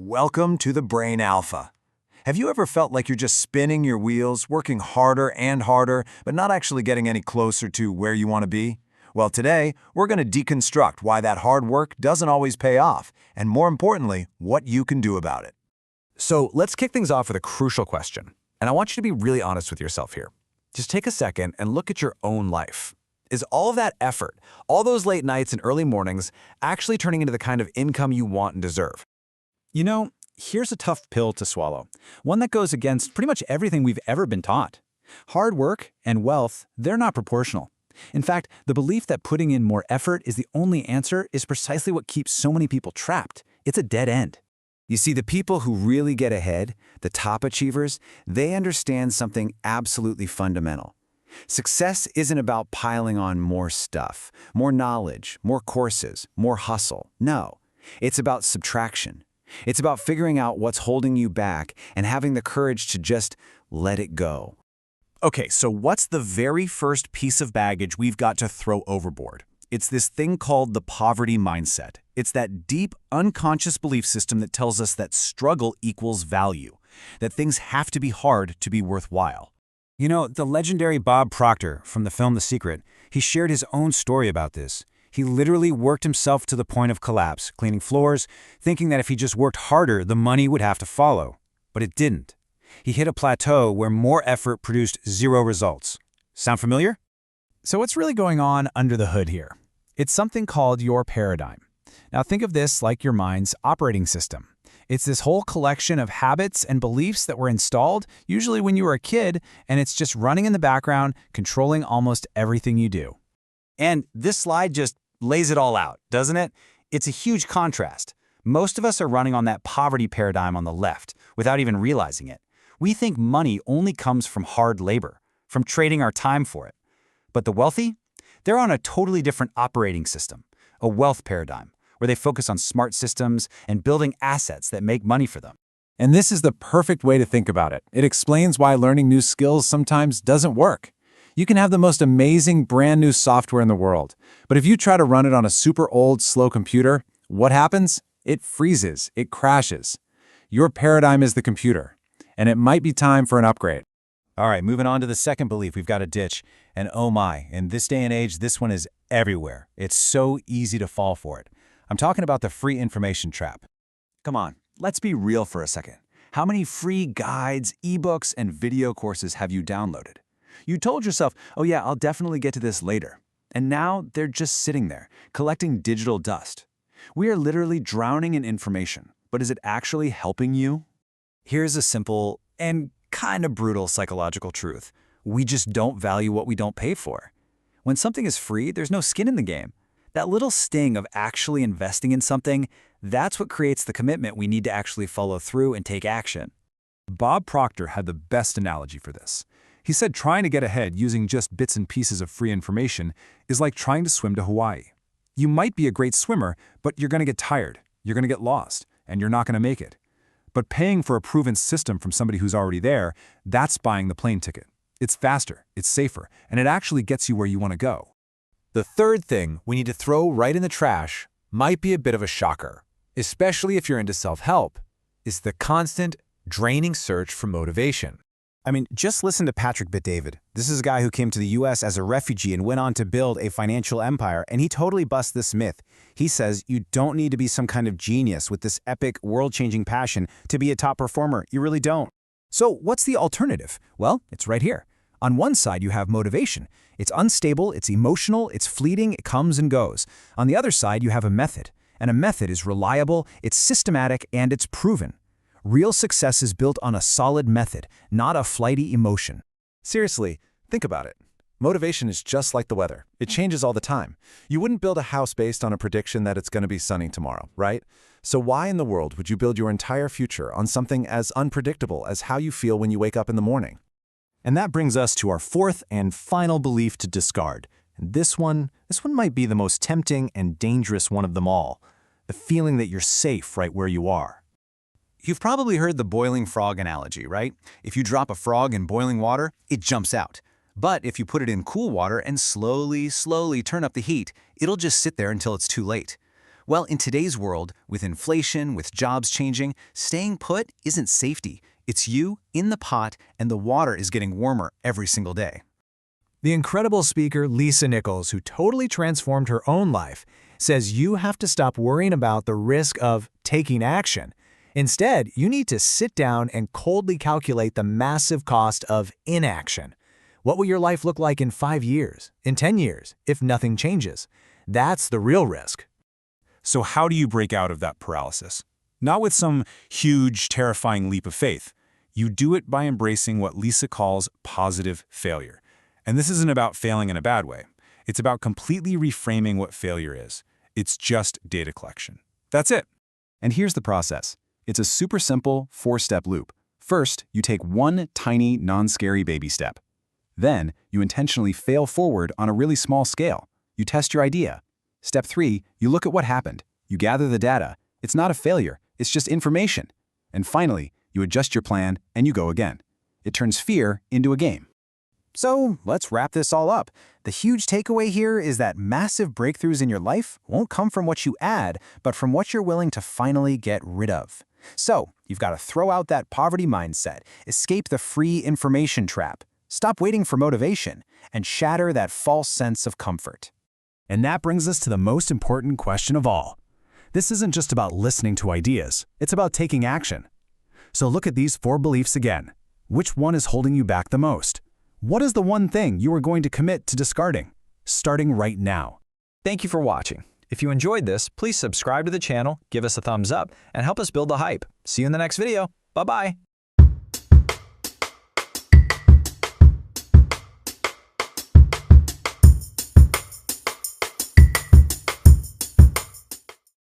Welcome to the Brain Alpha. Have you ever felt like you're just spinning your wheels, working harder and harder, but not actually getting any closer to where you want to be? Well, today, we're going to deconstruct why that hard work doesn't always pay off, and more importantly, what you can do about it. So let's kick things off with a crucial question. And I want you to be really honest with yourself here. Just take a second and look at your own life. Is all of that effort, all those late nights and early mornings, actually turning into the kind of income you want and deserve? You know, here's a tough pill to swallow, one that goes against pretty much everything we've ever been taught. Hard work and wealth, they're not proportional. In fact, the belief that putting in more effort is the only answer is precisely what keeps so many people trapped. It's a dead end. You see, the people who really get ahead, the top achievers, they understand something absolutely fundamental. Success isn't about piling on more stuff, more knowledge, more courses, more hustle. No, it's about subtraction. It's about figuring out what's holding you back and having the courage to just let it go. Okay, so what's the very first piece of baggage we've got to throw overboard? It's this thing called the poverty mindset. It's that deep, unconscious belief system that tells us that struggle equals value, that things have to be hard to be worthwhile. You know, the legendary Bob Proctor from the film The Secret, he shared his own story about this. He literally worked himself to the point of collapse, cleaning floors, thinking that if he just worked harder, the money would have to follow. But it didn't. He hit a plateau where more effort produced zero results. Sound familiar? So what's really going on under the hood here? It's something called your paradigm. Now think of this like your mind's operating system. It's this whole collection of habits and beliefs that were installed, usually when you were a kid, and it's just running in the background, controlling almost everything you do. And this slide just lays it all out, doesn't it? It's a huge contrast. Most of us are running on that poverty paradigm on the left, without even realizing it. We think money only comes from hard labor, from trading our time for it. But the wealthy? They're on a totally different operating system, a wealth paradigm, where they focus on smart systems and building assets that make money for them. And this is the perfect way to think about it. It explains why learning new skills sometimes doesn't work. You can have the most amazing brand new software in the world, but if you try to run it on a super old, slow computer, what happens? It freezes, it crashes. Your paradigm is the computer, and it might be time for an upgrade. All right, moving on to the second belief we've got to ditch. And oh my, in this day and age, this one is everywhere. It's so easy to fall for it. I'm talking about the free information trap. Come on, let's be real for a second. How many free guides, ebooks, and video courses have you downloaded? You told yourself, oh yeah, I'll definitely get to this later. And now they're just sitting there, collecting digital dust. We are literally drowning in information, but is it actually helping you? Here's a simple and kind of brutal psychological truth. We just don't value what we don't pay for. When something is free, there's no skin in the game. That little sting of actually investing in something, that's what creates the commitment we need to actually follow through and take action. Bob Proctor had the best analogy for this. He said trying to get ahead using just bits and pieces of free information is like trying to swim to Hawaii. You might be a great swimmer, but you're going to get tired, you're going to get lost, and you're not going to make it. But paying for a proven system from somebody who's already there, that's buying the plane ticket. It's faster, it's safer, and it actually gets you where you want to go. The third thing we need to throw right in the trash might be a bit of a shocker, especially if you're into self-help, is the constant, draining search for motivation. I mean, just listen to Patrick Bet-David. This is a guy who came to the US as a refugee and went on to build a financial empire, and he totally busts this myth. He says you don't need to be some kind of genius with this epic, world-changing passion to be a top performer. You really don't. So what's the alternative? Well, it's right here. On one side, you have motivation. It's unstable, it's emotional, it's fleeting, it comes and goes. On the other side, you have a method. And a method is reliable, it's systematic, and it's proven. Real success is built on a solid method, not a flighty emotion. Seriously, think about it. Motivation is just like the weather. It changes all the time. You wouldn't build a house based on a prediction that it's going to be sunny tomorrow, right? So why in the world would you build your entire future on something as unpredictable as how you feel when you wake up in the morning? And that brings us to our fourth and final belief to discard. And this one might be the most tempting and dangerous one of them all. The feeling that you're safe right where you are. You've probably heard the boiling frog analogy, right? If you drop a frog in boiling water, it jumps out. But if you put it in cool water and slowly turn up the heat, it'll just sit there until it's too late. Well, in today's world, with inflation, with jobs changing, staying put isn't safety. It's you in the pot, and the water is getting warmer every single day. The incredible speaker Lisa Nichols, who totally transformed her own life, says you have to stop worrying about the risk of taking action. Instead, you need to sit down and coldly calculate the massive cost of inaction. What will your life look like in 5 years, in 10 years, if nothing changes? That's the real risk. So how do you break out of that paralysis? Not with some huge, terrifying leap of faith. You do it by embracing what Lisa calls positive failure. And this isn't about failing in a bad way. It's about completely reframing what failure is. It's just data collection. That's it. And here's the process. It's a super simple 4-step loop. First, you take one tiny, non-scary baby step. Then, you intentionally fail forward on a really small scale. You test your idea. Step 3, you look at what happened. You gather the data. It's not a failure, it's just information. And finally, you adjust your plan and you go again. It turns fear into a game. So let's wrap this all up. The huge takeaway here is that massive breakthroughs in your life won't come from what you add, but from what you're willing to finally get rid of. So you've got to throw out that poverty mindset, escape the free information trap, stop waiting for motivation, and shatter that false sense of comfort. And that brings us to the most important question of all. This isn't just about listening to ideas, it's about taking action. So look at these 4 beliefs again. Which one is holding you back the most? What is the one thing you are going to commit to discarding, starting right now? Thank you for watching. If you enjoyed this, please subscribe to the channel, give us a thumbs up, and help us build the hype. See you in the next video. Bye-bye.